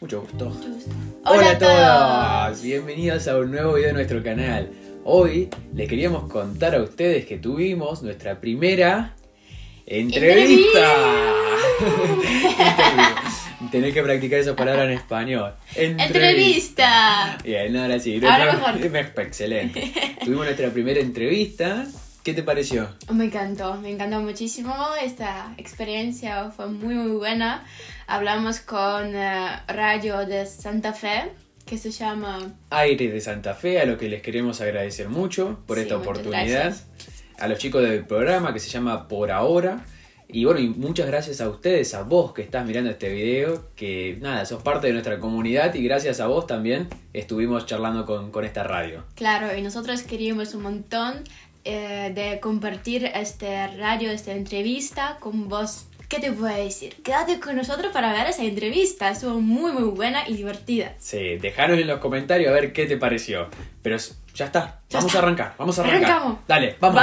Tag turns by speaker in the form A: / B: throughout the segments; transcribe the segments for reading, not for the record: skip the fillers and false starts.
A: Mucho gusto.
B: Mucho gusto.
A: Hola a todos, bienvenidos a un nuevo video de nuestro canal. Hoy les queríamos contar a ustedes que tuvimos nuestra primera entrevista. Tenés que practicar esa palabra en español.
B: Entrevista.
A: Bien, ahora sí.
B: Ahora mejor.
A: Excelente. Tuvimos nuestra primera entrevista. ¿Qué te pareció?
B: Me encantó muchísimo. Esta experiencia fue muy buena. Hablamos con Radio de Santa Fe, que se llama
A: Aire de Santa Fe, a lo que les queremos agradecer mucho por esta oportunidad. A los chicos del programa que se llama Por Ahora. Y bueno, y muchas gracias a ustedes, a vos que estás mirando este video, que nada, sos parte de nuestra comunidad y gracias a vos también estuvimos charlando con esta radio.
B: Claro, y nosotros queríamos un montón de compartir este radio, esta entrevista con vos. ¿Qué te puedo decir? Quédate con nosotros para ver esa entrevista, estuvo muy buena y divertida.
A: Sí, dejanos en los comentarios a ver qué te pareció. Pero ya está, vamos a arrancar.
B: Arrancamos.
A: Dale, vamos.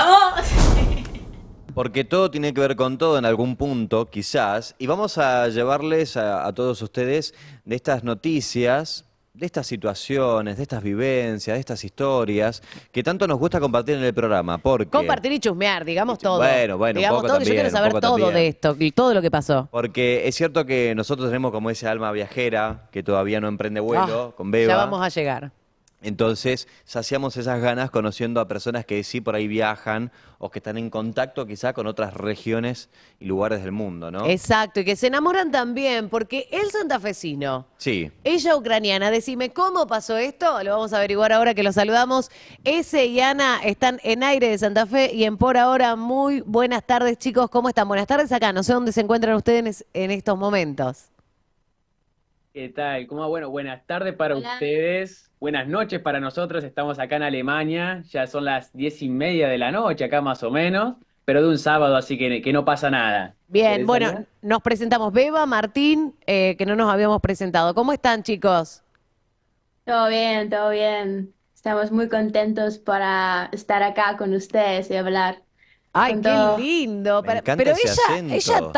C: Porque todo tiene que ver con todo en algún punto, quizás, y vamos a llevarles a todos ustedes de estas noticias, de estas situaciones, de estas vivencias, de estas historias, que tanto nos gusta compartir en el programa. Porque...
D: compartir y chusmear, digamos todo.
C: Bueno,
D: digamos
C: un poco
D: todo,
C: también,
D: yo quiero saber todo de esto, todo lo que pasó.
C: Porque es cierto que nosotros tenemos como ese alma viajera que todavía no emprende vuelo, con Beba.
D: Ya vamos a llegar.
C: Entonces, saciamos esas ganas conociendo a personas que sí por ahí viajan o que están en contacto quizá con otras regiones y lugares del mundo, ¿no?
D: Exacto, y que se enamoran también, porque él santafesino,
C: sí,
D: ella ucraniana. Decime, ¿cómo pasó esto? Lo vamos a averiguar ahora que lo saludamos. Ese y Ana están en Aire de Santa Fe y en Por Ahora. Muy buenas tardes, chicos. ¿Cómo están? Buenas tardes acá. No sé dónde se encuentran ustedes en estos momentos.
A: ¿Qué tal? ¿Cómo? Bueno, buenas tardes para ustedes, buenas noches para nosotros, estamos acá en Alemania, ya son las 10:30 de la noche acá más o menos, pero de un sábado, así que no pasa nada.
D: Bien, bueno, nos presentamos Beba, Martín, que no nos habíamos presentado. ¿Cómo están, chicos?
B: Todo bien. Estamos muy contentos para estar acá con ustedes y hablar.
D: Ay,
B: con
D: qué
B: todo.
D: lindo.
C: Me encanta
D: Pero
C: ese
D: ella,
C: acento.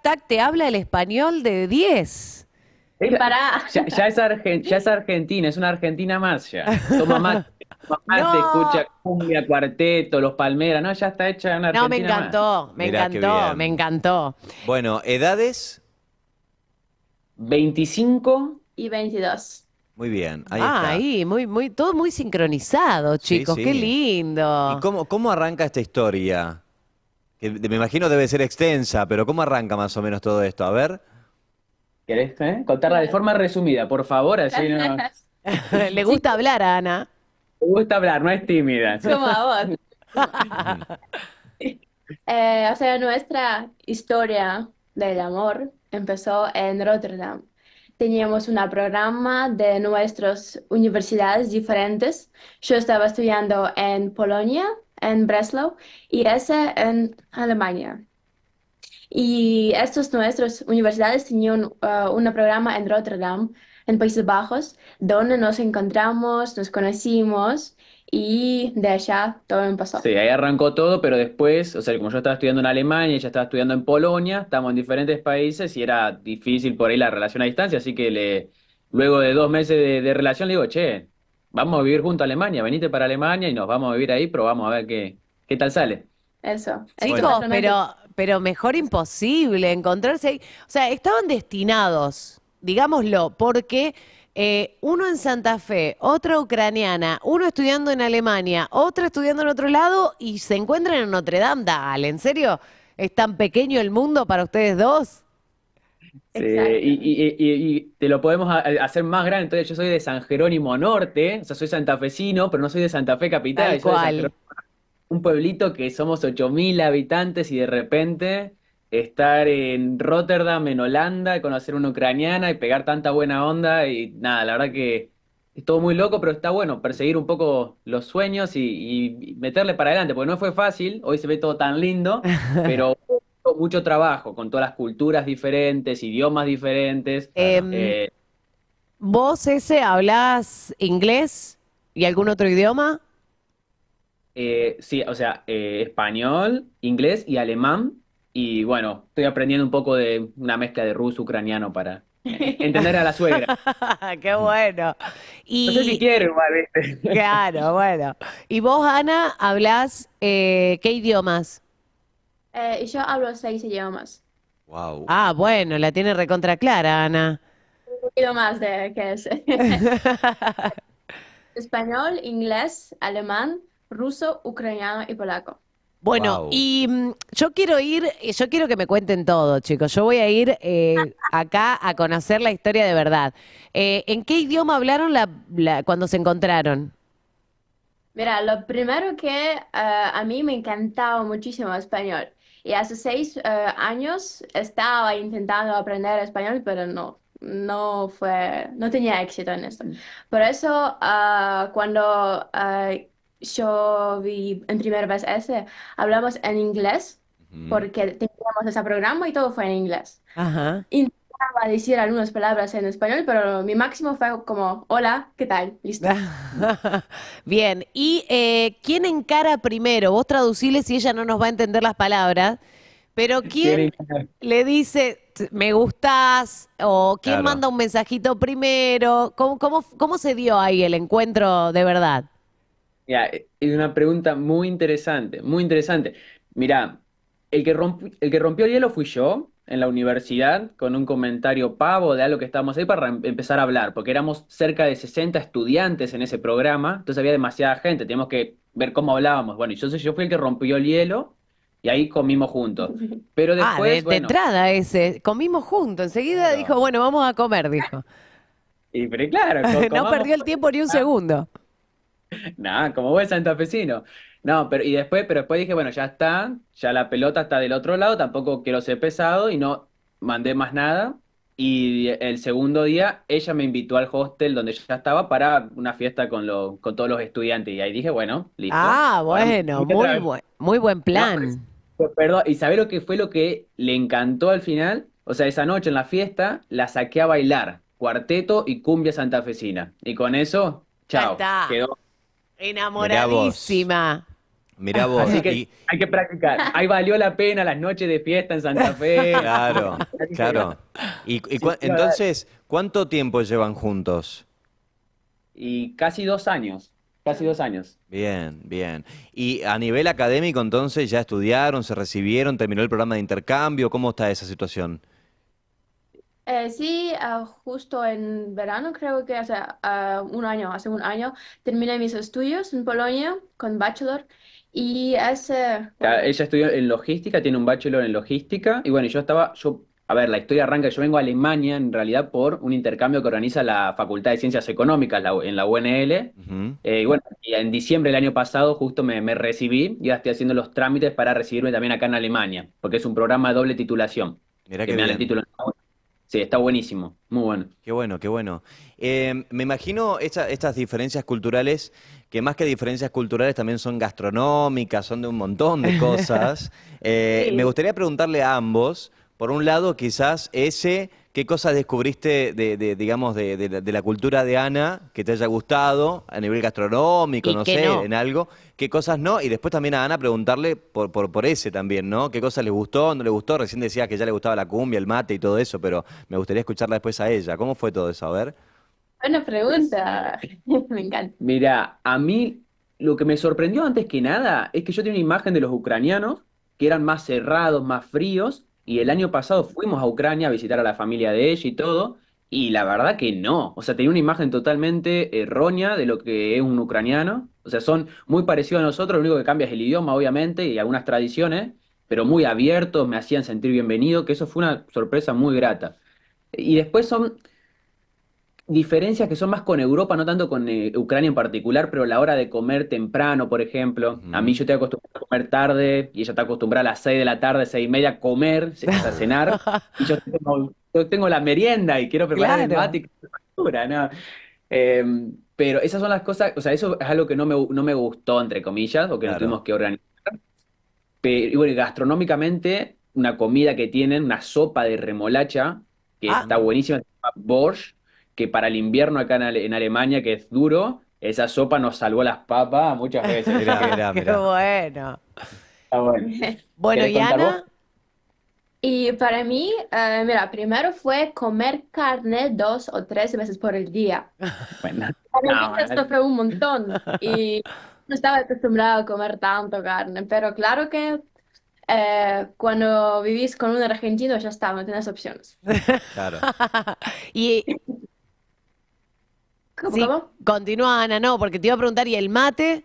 D: tac, te habla el español de 10.
A: Ya es argentina, es una argentina más ya. Toma mate,
D: No.
A: escucha cumbia, cuarteto, los Palmeras, no, ya está hecha una
D: No, me
A: argentina más.
D: encantó,
C: Mirá qué bien.
D: me encantó.
C: Bueno, edades,
A: 25.
B: Y 22.
C: muy bien, ahí está.
D: Ahí, todo muy sincronizado,
C: Sí,
D: chicos,
C: sí.
D: qué lindo.
C: ¿Y cómo arranca esta historia? Que me imagino debe ser extensa, pero ¿cómo arranca más o menos todo esto? A ver.
A: ¿Querés contarla de forma resumida, por favor? Así no...
D: Le gusta hablar a Ana.
A: Me gusta hablar, no es tímida.
B: Como a vos. O sea, nuestra historia del amor empezó en Rotterdam. Teníamos un programa de nuestras universidades diferentes. Yo estaba estudiando en Polonia, en Breslau, y ese en Alemania. Y estas nuestras universidades tenían un programa en Rotterdam, en Países Bajos, donde nos encontramos, nos conocimos y de allá todo empezó.
A: Sí, ahí arrancó todo, pero después, o sea, como yo estaba estudiando en Alemania, ella estaba estudiando en Polonia, estamos en diferentes países y era difícil por ahí la relación a distancia, así que luego de 2 meses de relación le digo, che, vamos a vivir junto a Alemania, venite para Alemania y nos vamos a vivir ahí, probamos a ver qué tal sale.
B: Eso.
D: Chicos, pero mejor imposible encontrarse ahí. O sea, estaban destinados, digámoslo, porque uno en Santa Fe, otra ucraniana, uno estudiando en Alemania, otra estudiando en otro lado y se encuentran en Notre Dame. Dale, ¿en serio? ¿Es tan pequeño el mundo para ustedes dos?
A: Sí,
B: Exacto.
A: y te lo podemos hacer más grande, entonces yo soy de San Jerónimo Norte, o sea, soy santafesino, pero no soy de Santa Fe Capital,
D: Tal
A: soy de San
D: cual.
A: Jerónimo, un pueblito que somos 8.000 habitantes y de repente estar en Rotterdam, en Holanda, y conocer una ucraniana y pegar tanta buena onda y nada, la verdad que es todo muy loco, pero está bueno perseguir un poco los sueños y meterle para adelante, porque no fue fácil, hoy se ve todo tan lindo, pero mucho trabajo con todas las culturas diferentes, idiomas diferentes.
D: Em, ¿Vos hablás inglés y algún otro idioma?
A: Sí, o sea, español, inglés y alemán. Y bueno, estoy aprendiendo un poco de una mezcla de ruso, ucraniano entender a la suegra.
D: Qué bueno.
A: No sé si
D: Y,
A: quiero igual, ¿viste?
D: claro, bueno. ¿Y vos, Ana, hablás qué idiomas?
B: Y yo hablo 6 idiomas.
C: Wow.
D: Ah, bueno, la tiene recontra clara, Ana.
B: Un poquito más de que es. Español, inglés, alemán, ruso, ucraniano y polaco.
D: Bueno,
C: Wow.
D: y yo quiero que me cuenten todo, chicos. Yo voy a ir acá a conocer la historia de verdad. ¿En qué idioma hablaron cuando se encontraron?
B: Mira, lo primero que a mí me encantaba muchísimo español. Y hace 6 años estaba intentando aprender español, pero no tenía éxito en esto. Por eso, cuando yo vi en primera vez ese, hablamos en inglés,
C: Ujú.
B: porque teníamos ese programa y todo fue en inglés.
D: Ajá.
B: Intentaba decir algunas palabras en español, pero mi máximo fue como, hola, ¿qué tal? Listo.
D: Bien, ¿y quién encara primero? Vos traducile si ella no nos va a entender las palabras, pero ¿quién
A: Quieren-
D: le dice me gustás o quién
C: Claro.
D: manda un mensajito primero? ¿Cómo se dio ahí el encuentro de verdad?
A: Ya, es una pregunta muy interesante, muy interesante. Mira, el que rompió el hielo fui yo en la universidad con un comentario pavo de algo que estábamos ahí para empezar a hablar, porque éramos cerca de 60 estudiantes en ese programa, entonces había demasiada gente, teníamos que ver cómo hablábamos. Bueno, y yo fui el que rompió el hielo y ahí comimos juntos. Pero
D: Ah,
A: después,
D: de
A: bueno,
D: entrada ese, comimos juntos, enseguida dijo,
C: Claro.
D: bueno, vamos a comer, dijo.
A: pero claro,
D: No
A: comamos.
D: perdió el tiempo ni un segundo.
A: Nada, como buen santafesino. No, pero después dije, bueno, ya está, ya la pelota está del otro lado, tampoco quiero ser pesado y no mandé más nada. Y el segundo día ella me invitó al hostel donde yo ya estaba para una fiesta con todos los estudiantes. Y ahí dije, bueno, listo.
D: Ah,
A: Ahora me
D: bueno,
A: invita otra vez.
D: muy buen
A: No,
D: plan.
A: perdón, ¿y sabés lo que fue lo que le encantó al final? O sea, esa noche en la fiesta la saqué a bailar, cuarteto y cumbia santafesina. Y con eso,
D: Ya
A: chao,
D: está,
A: quedó.
C: Mirá vos.
D: enamoradísima.
C: Mirá vos.
A: Así que hay que practicar. Ahí valió la pena las noches de fiesta en Santa Fe.
C: Claro, claro.
A: Sí, sí,
C: Entonces, ¿cuánto tiempo llevan juntos?
A: y casi 2 años, casi 2 años.
C: Bien, bien. Y a nivel académico, entonces, ¿ya estudiaron, se recibieron, terminó el programa de intercambio? ¿Cómo está esa situación?
B: Sí, justo en verano creo que hace un año terminé mis estudios en Polonia con bachelor y
A: Ya,
B: bueno,
A: ella estudió en logística, tiene un bachelor en logística, y bueno, a ver, la historia arranca, yo vengo a Alemania en realidad por un intercambio que organiza la Facultad de Ciencias Económicas en la UNL.
C: Ujú.
A: Y bueno, y en diciembre del año pasado justo me recibí y ya estoy haciendo los trámites para recibirme también acá en Alemania, porque es un programa de doble titulación,
C: Mirá
A: que
C: qué
A: me dan el
C: bien.
A: título. Sí, está buenísimo, muy bueno.
C: Qué bueno, qué bueno. Me imagino estas diferencias culturales, que más que diferencias culturales también son gastronómicas, son de un montón de cosas. Me
B: sí.
C: gustaría preguntarle a ambos, por un lado, quizás ¿qué cosas descubriste digamos, de la cultura de Ana que te haya gustado a nivel gastronómico,
D: Y
C: no
D: que
C: sé,
D: no.
C: en algo? ¿Qué cosas no? Y después también a Ana preguntarle por ese también, ¿no? ¿Qué cosas le gustó, no le gustó? Recién decías que ya le gustaba la cumbia, el mate y todo eso, pero me gustaría escucharla después a ella. ¿Cómo fue todo eso? A ver.
B: Buena pregunta, me encanta.
A: Mira, a mí lo que me sorprendió antes que nada es que yo tenía una imagen de los ucranianos que eran más cerrados, más fríos, y el año pasado fuimos a Ucrania a visitar a la familia de ella y todo, y la verdad que no, o sea, tenía una imagen totalmente errónea de lo que es un ucraniano, o sea, son muy parecidos a nosotros, lo único que cambia es el idioma, obviamente, y algunas tradiciones, pero muy abiertos, me hacían sentir bienvenido, que eso fue una sorpresa muy grata. Y después son diferencias que son más con Europa, no tanto con Ucrania en particular, pero la hora de comer temprano, por ejemplo. A mí
C: Ujú.
A: yo estoy acostumbrado a comer tarde y ella está acostumbrada a las 6 de la tarde, 6:30 a comer, o sea, cenar. Y yo tengo la merienda y quiero preparar el
D: Claro.
A: mate y qué factura, ¿no? Eh, pero esas son las cosas, o sea, eso es algo que no me gustó, entre comillas, o que nos tuvimos
C: Claro.
A: que organizar. Y bueno, y gastronómicamente, una comida que tienen, una sopa de remolacha, que
D: Ah,
A: está
C: Mm.
A: buenísima, se llama Borscht, que para el invierno acá en Alemania, que es duro, esa sopa nos salvó las papas muchas veces, así
C: Mirá,
A: que
C: mirá,
D: qué
C: mirá.
D: bueno.
A: está bueno.
D: Bueno,
A: ¿Querés
D: y
A: contar vos?
D: Ana,
B: Y para mí, mira, primero fue comer carne 2 o 3 veces por el día.
A: Bueno,
B: Para mí
A: no,
B: esto fue un montón y no estaba acostumbrado a comer tanto carne, pero claro que cuando vivís con un argentino ya está, no tienes opciones.
C: Claro.
D: Y
B: ¿Cómo,
D: sí,
B: cómo?
D: continúa Ana, no, porque te iba a preguntar, ¿y el mate?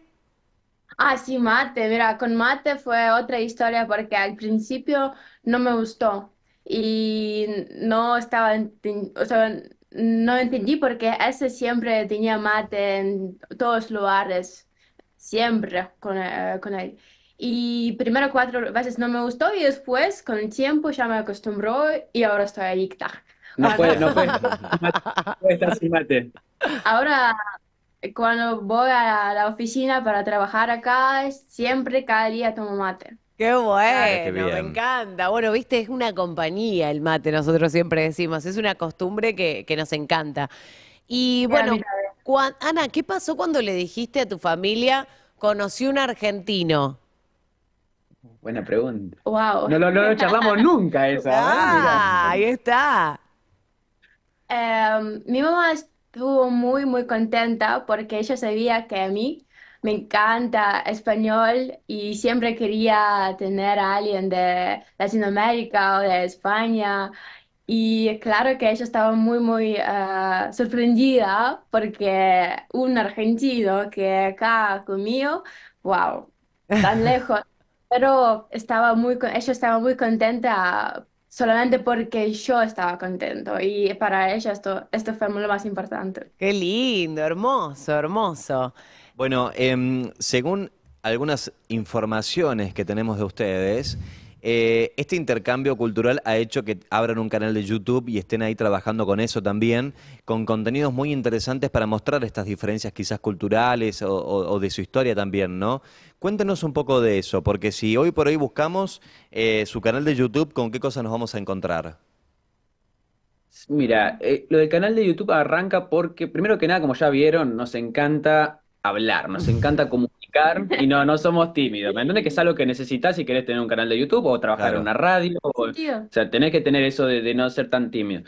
B: Ah, sí, mate. Mira, con mate fue otra historia porque al principio no me gustó y no estaba, o sea, no entendí porque ese siempre tenía mate en todos lugares, siempre con él. Y primero 4 veces no me gustó y después con el tiempo ya me acostumbró y ahora estoy adicta. Cuando,
A: no puede estar sin mate. No puede estar sin mate.
B: ahora cuando voy a la oficina para trabajar acá, siempre cada día tomo mate.
D: Qué
C: Mira qué
D: bueno, me
C: bien.
D: encanta. Bueno, viste, es una compañía el mate, nosotros siempre decimos, es una costumbre que nos encanta. Y
B: Ya,
D: bueno,
B: mira,
D: Ana, ¿qué pasó cuando le dijiste a tu familia, conocí un argentino?
A: Buena pregunta.
B: wow.
A: No lo charlamos nunca esa, ¿eh? Mira.
D: Ah, ahí está.
B: Mi mamá estuvo muy, muy contenta porque ella sabía que a mí me encanta español y siempre quería tener a alguien de Latinoamérica o de España. Y claro que ella estaba muy, muy sorprendida porque un argentino que acá conmigo, wow, tan lejos. Pero ella estaba muy contenta solamente porque yo estaba contento y para ella esto fue lo más importante.
D: Qué lindo, hermoso, hermoso.
C: Bueno, según algunas informaciones que tenemos de ustedes, este intercambio cultural ha hecho que abran un canal de YouTube y estén ahí trabajando con eso también, con contenidos muy interesantes para mostrar estas diferencias quizás culturales o de su historia también, ¿no? Cuéntenos un poco de eso, porque si hoy por hoy buscamos su canal de YouTube, ¿con qué cosas nos vamos a encontrar?
A: Mira, lo del canal de YouTube arranca porque, primero que nada, como ya vieron, nos encanta hablar, nos encanta comunicar y no somos tímidos. ¿Me entiendes? Que es algo que necesitas si querés tener un canal de YouTube o trabajar en
C: Claro.
A: una radio. O
B: Tío,
A: sea, tenés que tener eso de no ser tan tímido.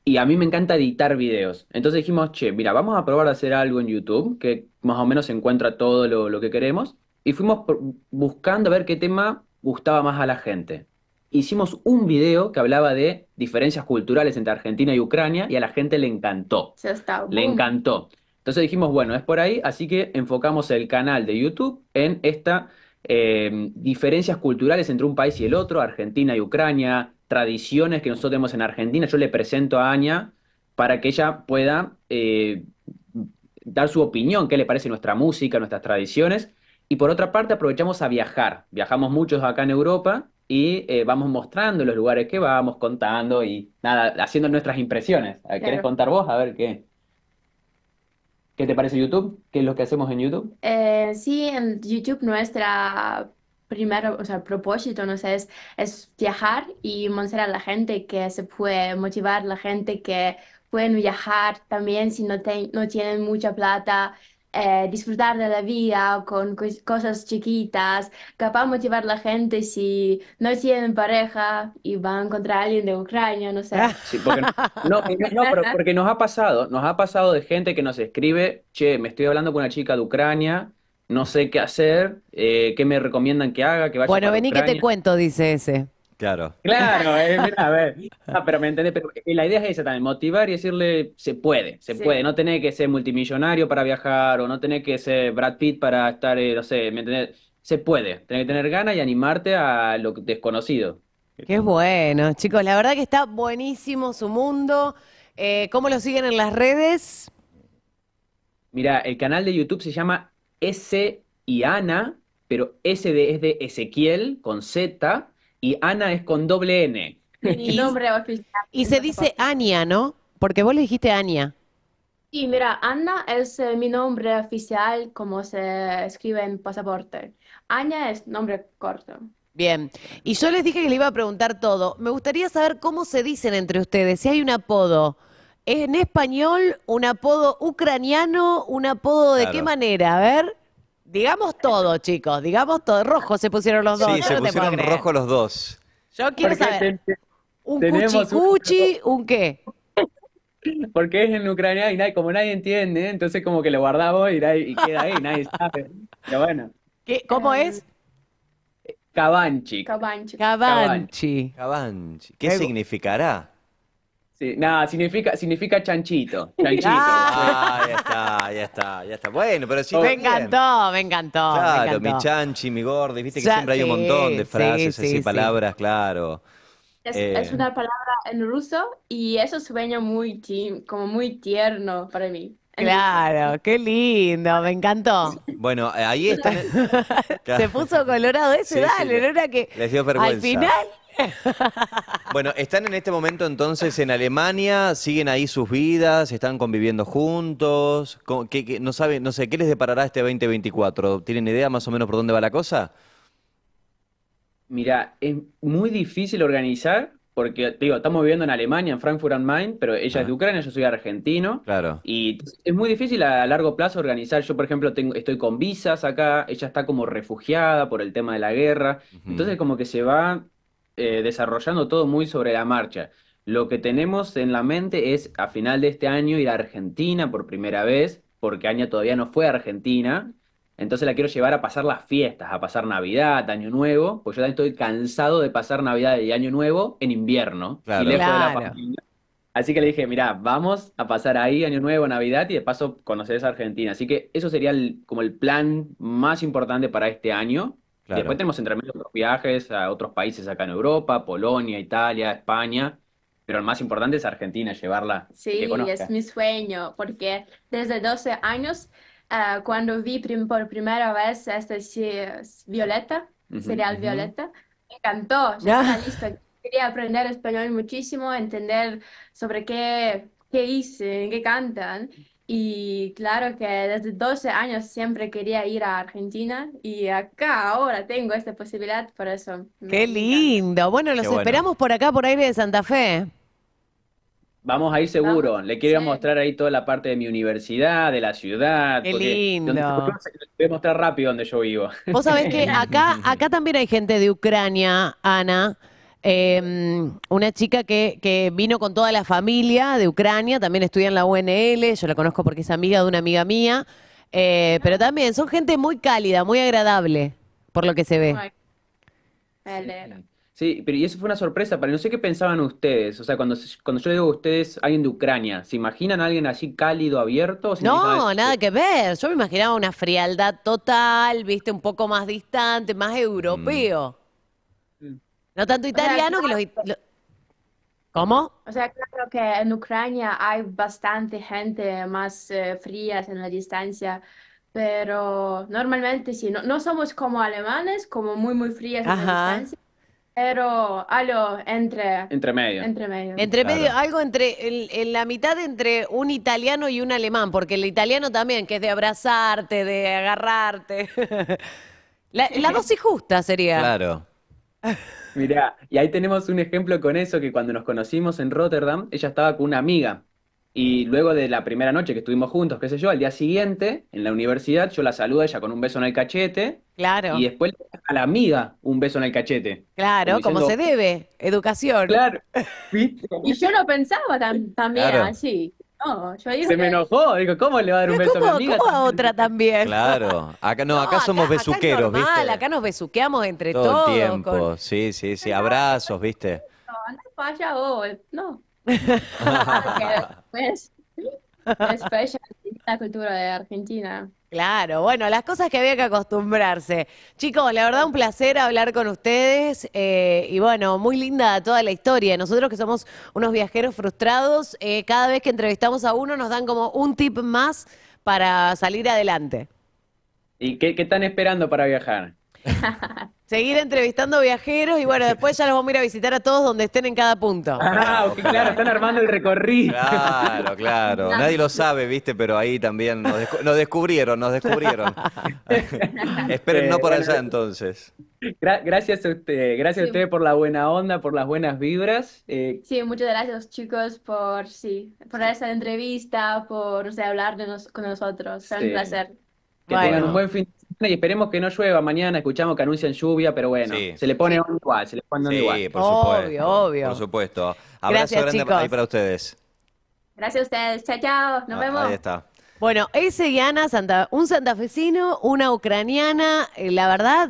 A: Y a mí me encanta editar videos. Entonces dijimos, che, mira, vamos a probar a hacer algo en YouTube que más o menos encuentra todo lo que queremos. Y fuimos buscando a ver qué tema gustaba más a la gente. Hicimos un video que hablaba de diferencias culturales entre Argentina y Ucrania y a la gente le encantó,
B: ya está,
A: le
B: boom.
A: encantó. Entonces dijimos, bueno, es por ahí, así que enfocamos el canal de YouTube en esta diferencias culturales entre un país y el otro, Argentina y Ucrania, tradiciones que nosotros tenemos en Argentina. Yo le presento a Aña para que ella pueda dar su opinión, qué le parece nuestra música, nuestras tradiciones. Y por otra parte aprovechamos a viajar. Viajamos muchos acá en Europa y vamos mostrando los lugares que vamos, contando y nada, haciendo nuestras impresiones. ¿Querés
B: Claro.
A: contar vos? A ver qué te parece YouTube, qué es lo que hacemos en YouTube.
B: Sí, en YouTube nuestra primero, o sea, propósito, no sé, es viajar y mostrar a la gente que se puede motivar, la gente que pueden viajar también si no tienen mucha plata, disfrutar de la vida con cosas chiquitas, capaz motivar a la gente si no tienen pareja y van a encontrar a alguien de Ucrania, no sé.
A: Sí, porque pero porque nos ha pasado de gente que nos escribe, che, me estoy hablando con una chica de Ucrania, no sé qué hacer, qué me recomiendan que haga, que vaya
D: Bueno,
A: para
D: vení que te
A: Ucrania.
D: cuento, dice ese.
C: Claro.
A: Claro, mira, a ver. No, pero me entendés, pero la idea es esa también, motivar y decirle, se puede,
B: Sí,
A: no tenés que ser multimillonario para viajar o no tenés que ser Brad Pitt para estar, no sé, ¿me entendés? Se puede, tenés que tener ganas y animarte a lo desconocido.
D: Qué bueno, chicos, la verdad que está buenísimo su mundo. ¿Cómo lo siguen en las redes?
A: Mira, el canal de YouTube se llama S y Ana, pero es de Ezequiel con Z y Ana es con doble N.
B: mi
D: Y,
B: nombre oficial
D: y
B: en
D: se dice
B: pasaporte.
D: Ania, ¿no? Porque vos le dijiste Ania.
B: Y mira, Anna es mi nombre oficial como se escribe en pasaporte. Anya es nombre corto.
D: Bien. Y yo les dije que le iba a preguntar todo. Me gustaría saber cómo se dicen entre ustedes, si hay un apodo en español, un apodo ucraniano, un apodo de qué
C: Claro.
D: manera. A ver, digamos todo, chicos, digamos todo. Rojo se pusieron los dos,
C: Sí,
D: yo
C: se
D: no te puedo
C: pusieron
D: creer.
C: rojos los dos.
D: Yo quiero
A: Porque
D: saber, ¿un
A: tenemos
D: cuchicuchi, un qué?
A: porque es en Ucrania y como nadie entiende, entonces como que lo guardamos y queda ahí, nadie sabe. Pero bueno,
D: ¿Cómo
B: Em,
D: es?
A: Cabanchik,
B: Cabancho.
A: Cabanchik.
D: Cabanchi.
C: Cabanchi. ¿Qué
D: Me gu-
C: significará?
A: Sí, nada, significa chanchito, chanchito.
D: Ah,
C: Ah, ya está, ya está, ya está. Bueno, pero sí
A: Oh,
C: está
D: me
C: bien.
D: encantó, me encantó, me
C: Claro, mi
D: encantó.
C: chanchi, mi gordi, viste que
D: Ya,
C: siempre hay un montón de
D: sí, sí,
C: frases así,
D: sí, sí.
C: palabras, claro.
B: Es
C: Eh,
B: una palabra en ruso y eso sueña como muy tierno para mí en ruso.
D: Claro, qué lindo, me encantó.
C: bueno, ahí están.
D: Se puso colorado ese,
C: Sí, sí,
D: dale, no era que
C: les dio
D: al
C: vergüenza.
D: final.
C: Bueno, están en este momento entonces en Alemania, siguen ahí sus vidas, están conviviendo juntos. No saben, no sé, ¿qué les deparará este 2024? ¿Tienen idea más o menos por dónde va la cosa?
A: Mira, es muy difícil organizar porque, te digo, estamos viviendo en Alemania, en Frankfurt am Main, pero ella es de
C: Ajá,
A: Ucrania, yo soy argentino,
C: claro.
A: y es muy difícil a largo plazo organizar. Yo, por ejemplo, estoy con visas acá, ella está como refugiada por el tema de la guerra,
C: Ujú.
A: entonces como que se va desarrollando todo muy sobre la marcha. Lo que tenemos en la mente es a final de este año ir a Argentina por primera vez, porque Aña todavía no fue a Argentina. Entonces la quiero llevar a pasar las fiestas, a pasar Navidad, Año Nuevo, pues yo también estoy cansado de pasar Navidad y Año Nuevo en invierno y
C: Claro.
A: lejos de la
D: Claro.
A: familia. Así que le dije, mirá, vamos a pasar ahí Año Nuevo, Navidad y de paso conocer esa Argentina. Así que eso sería como el plan más importante para este año. Y después
C: Claro.
A: tenemos entre medio otros viajes a otros países acá en Europa, Polonia, Italia, España. Pero el más importante es Argentina, llevarla y que
B: Sí, es
A: conozca.
B: mi sueño, porque desde 12 años, cuando vi por primera vez este Violeta,
A: Ujú.
B: serial
C: Ujú.
B: Violeta, me encantó, ya
D: Ya.
B: está listo. Quería aprender español muchísimo, entender sobre qué dicen, qué cantan. Y claro que desde 12 años siempre quería ir a Argentina y acá ahora tengo esta posibilidad, por eso
D: Qué
B: me encanta.
D: lindo. Bueno,
C: Qué
D: los
C: bueno.
D: esperamos por acá, por aire de Santa Fe.
A: Vamos a ir
B: Vamos
A: seguro.
B: a
A: Le quiero
B: hacer.
A: mostrar ahí toda la parte de mi universidad, de la ciudad,
D: Qué
A: porque donde yo vivo,
D: lindo.
A: le voy a mostrar rápido donde yo vivo.
D: Vos sabés que acá también hay gente de Ucrania, Ana. Una chica que vino con toda la familia de Ucrania, también estudia en la UNL, yo la conozco porque es amiga de una amiga mía, pero también son gente muy cálida, muy agradable, por lo que se ve.
B: Ay, me alegro.
A: Sí, pero y eso fue una sorpresa para mí. No sé qué pensaban ustedes. O sea, cuando yo digo ustedes, alguien de Ucrania, ¿se imaginan a alguien así cálido, abierto? ¿O se imaginan a
D: No,
A: alguien
D: nada que ver. Yo me imaginaba una frialdad total, viste, un poco más distante, más
C: Mm.
D: europeo.
A: Mm.
D: No tanto
B: O sea,
D: italiano que ¿Cómo?
B: o sea, claro que en Ucrania hay bastante gente más frías en la distancia, pero normalmente sí, no somos como alemanes, como muy frías en la
D: Ajá.
B: distancia, pero algo
A: entre medio?
B: entre medio.
D: Entre medio,
C: Claro.
D: algo en la mitad entre un italiano y un alemán, porque el italiano también, que es de abrazarte, de agarrarte. La dosis justa sería.
C: Claro.
A: Mirá, y ahí tenemos un ejemplo con eso, que cuando nos conocimos en Rotterdam, ella estaba con una amiga. Y luego de la primera noche que estuvimos juntos, qué sé yo, al día siguiente, en la universidad, yo la saludo a ella con un beso en el cachete, y
D: Claro,
A: después a la amiga un beso en el cachete. Como
D: claro, como
A: diciendo,
D: se debe. Educación.
A: claro, ¿viste?
B: Y yo no pensaba también
C: Claro.
B: así, no, yo digo
A: Se me
B: que
A: enojó, digo, ¿cómo le va a dar un
D: Pero
A: beso a mi amiga
D: ¿cómo a
A: también?
D: otra también?
C: Claro. Acá no,
D: No,
C: acá somos
D: acá es
C: besuqueros,
D: normal,
C: ¿viste?
D: acá nos besuqueamos entre
C: Todo el
D: todos con.
C: tiempo. Sí, sí, sí.
B: no,
C: Abrazos, ¿viste?
B: anda para allá vos, no. Claro que pues, después ya la cultura de Argentina.
D: Claro, bueno, las cosas que había que acostumbrarse. Chicos, la verdad un placer hablar con ustedes y bueno, muy linda toda la historia. Nosotros que somos unos viajeros frustrados, cada vez que entrevistamos a uno nos dan como un tip más para salir adelante.
A: ¿Y qué están esperando para viajar?
D: Seguir entrevistando viajeros y bueno, después ya los vamos a ir a visitar a todos donde estén en cada punto.
A: Ah, ok, claro, están armando el recorrido.
C: Claro, claro. Nadie lo sabe, ¿viste? Pero ahí también nos descubrieron, nos descubrieron. Esperen, no por
A: Bueno,
C: allá entonces.
A: gracias a
B: Sí,
A: ustedes por la buena onda, por las buenas vibras.
B: sí, muchas gracias chicos por esta entrevista, por, no sé, hablar con nosotros. Fue un
A: Sí,
B: placer.
A: que tengan un
D: Bueno,
A: buen fin de Y esperemos que no llueva mañana, escuchamos que anuncian lluvia, pero bueno,
C: Sí.
A: se le pone onda igual, se le pone onda igual.
C: Sí, por
D: Obvio,
C: supuesto.
D: obvio.
C: Por supuesto. Abrazo
D: Gracias,
C: grande
D: chicos.
C: ahí para ustedes.
B: Gracias a ustedes. Chao, chao. Nos vemos.
C: Ahí está.
D: Bueno, ese y Ana, un santafesino, una ucraniana, la verdad,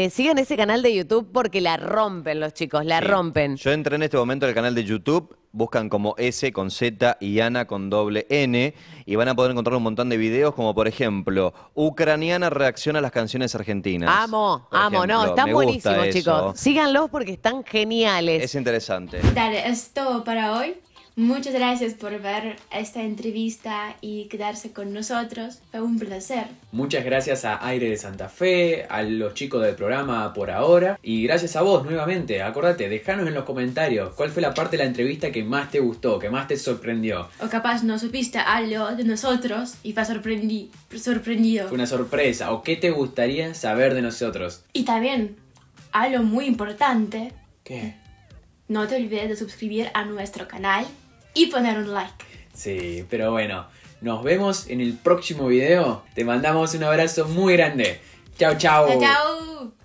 D: sigan ese canal de YouTube porque la rompen los chicos, la
C: Sí.
D: rompen.
C: Yo entré en este momento al canal de YouTube, buscan como S con Z y Ana con doble N y van a poder encontrar un montón de videos como por ejemplo, ucraniana reacciona a las canciones argentinas.
D: Amo,
C: Por
D: amo, no,
C: ejemplo.
D: están
C: Me gusta
D: buenísimos,
C: eso.
D: chicos. Síganlos porque están geniales.
C: Es interesante.
E: Dale, es todo para hoy. Muchas gracias por ver esta entrevista y quedarse con nosotros. Fue un placer.
A: Muchas gracias a Aire de Santa Fe, a los chicos del programa por ahora y gracias a vos nuevamente. Acordate, dejanos en los comentarios cuál fue la parte de la entrevista que más te gustó, que más te sorprendió.
E: O capaz no supiste algo de nosotros y fue sorprendido.
A: Fue una sorpresa o qué te gustaría saber de nosotros.
E: Y también, algo muy importante,
A: ¿Qué?
E: no te olvides de suscribir a nuestro canal y poner un like.
A: Sí, pero bueno, nos vemos en el próximo video. Te mandamos un abrazo muy grande. Chao, chao.
E: Chao, chao.